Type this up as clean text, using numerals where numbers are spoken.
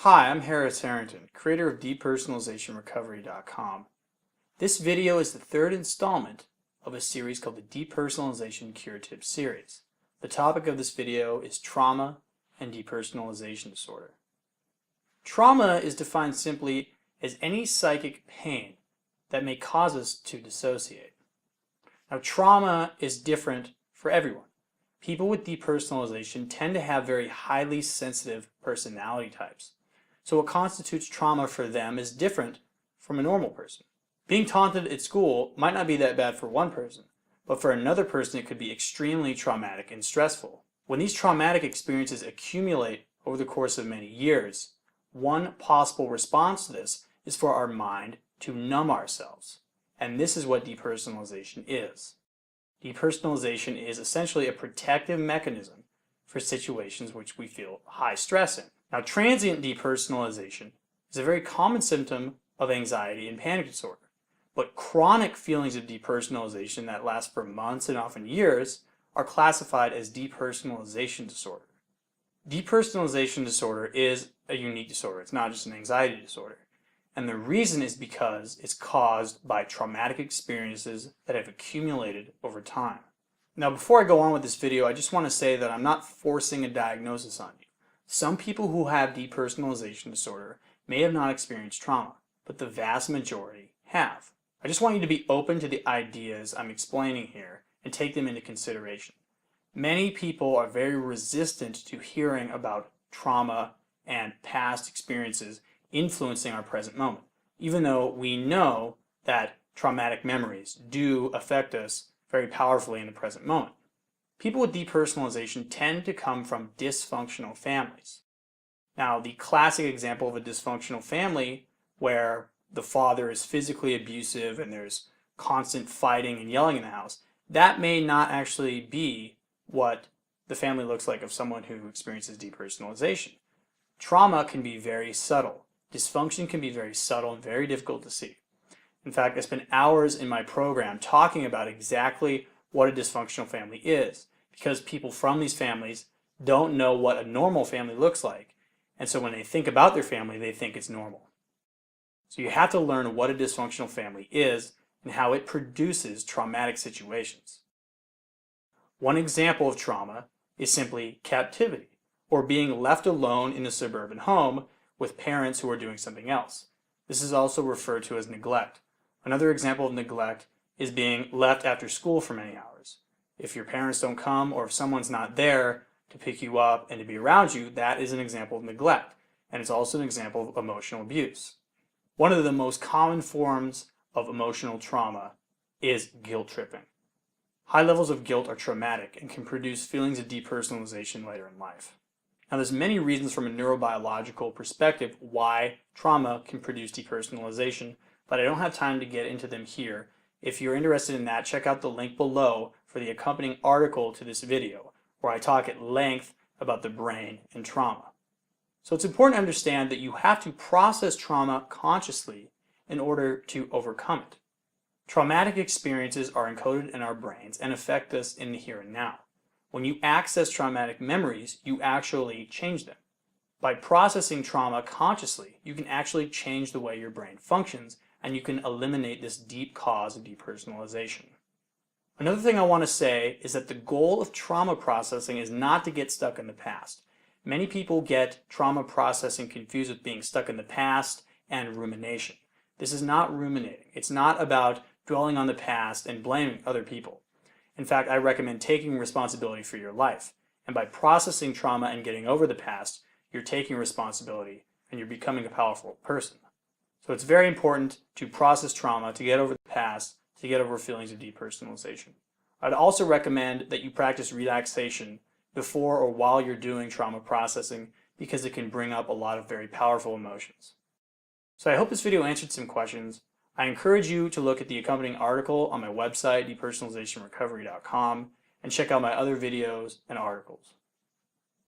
Hi, I'm Harrington, creator of Depersonalizationrecovery.com. This video is the third installment of a series called the Depersonalization Cure Tips series. The topic of this video is trauma and depersonalization disorder. Trauma is defined simply as any psychic pain that may cause us to dissociate. Now, trauma is different for everyone. People with depersonalization tend to have very highly sensitive personality types. So what constitutes trauma for them is different from a normal person. Being taunted at school might not be that bad for one person, but for another person it could be extremely traumatic and stressful. When these traumatic experiences accumulate over the course of many years, one possible response to this is for our mind to numb ourselves. And this is what depersonalization is. Depersonalization is essentially a protective mechanism for situations which we feel high stress in. Now, transient depersonalization is a very common symptom of anxiety and panic disorder, but chronic feelings of depersonalization that last for months and often years are classified as depersonalization disorder. Depersonalization disorder is a unique disorder. It's not just an anxiety disorder. And the reason is because it's caused by traumatic experiences that have accumulated over time. Now, before I go on with this video, I just want to say that I'm not forcing a diagnosis on you. Some people who have depersonalization disorder may have not experienced trauma, but the vast majority have. I just want you to be open to the ideas I'm explaining here and take them into consideration. Many people are very resistant to hearing about trauma and past experiences influencing our present moment, even though we know that traumatic memories do affect us very powerfully in the present moment. People with depersonalization tend to come from dysfunctional families. Now, the classic example of a dysfunctional family where the father is physically abusive and there's constant fighting and yelling in the house, that may not actually be what the family looks like of someone who experiences depersonalization. Trauma can be very subtle. Dysfunction can be very subtle and very difficult to see. In fact, I spent hours in my program talking about exactly what a dysfunctional family is, because people from these families don't know what a normal family looks like, and so when they think about their family, they think it's normal. So you have to learn what a dysfunctional family is and how it produces traumatic situations. One example of trauma is simply captivity, or being left alone in a suburban home with parents who are doing something else. This is also referred to as neglect. Another example of neglect is being left after school for many hours. If your parents don't come or if someone's not there to pick you up and to be around you, that is an example of neglect. And it's also an example of emotional abuse. One of the most common forms of emotional trauma is guilt tripping. High levels of guilt are traumatic and can produce feelings of depersonalization later in life. Now, there's many reasons from a neurobiological perspective why trauma can produce depersonalization, but I don't have time to get into them here. If you're interested in that, check out the link below for the accompanying article to this video, where I talk at length about the brain and trauma. So it's important to understand that you have to process trauma consciously in order to overcome it. Traumatic experiences are encoded in our brains and affect us in the here and now. When you access traumatic memories, you actually change them. By processing trauma consciously, you can actually change the way your brain functions, and you can eliminate this deep cause of depersonalization. Another thing I want to say is that the goal of trauma processing is not to get stuck in the past. Many people get trauma processing confused with being stuck in the past and rumination. This is not ruminating. It's not about dwelling on the past and blaming other people. In fact, I recommend taking responsibility for your life. And by processing trauma and getting over the past, you're taking responsibility and you're becoming a powerful person. So it's very important to process trauma, to get over the past, to get over feelings of depersonalization. I'd also recommend that you practice relaxation before or while you're doing trauma processing, because it can bring up a lot of very powerful emotions. So I hope this video answered some questions. I encourage you to look at the accompanying article on my website, depersonalizationrecovery.com, and check out my other videos and articles.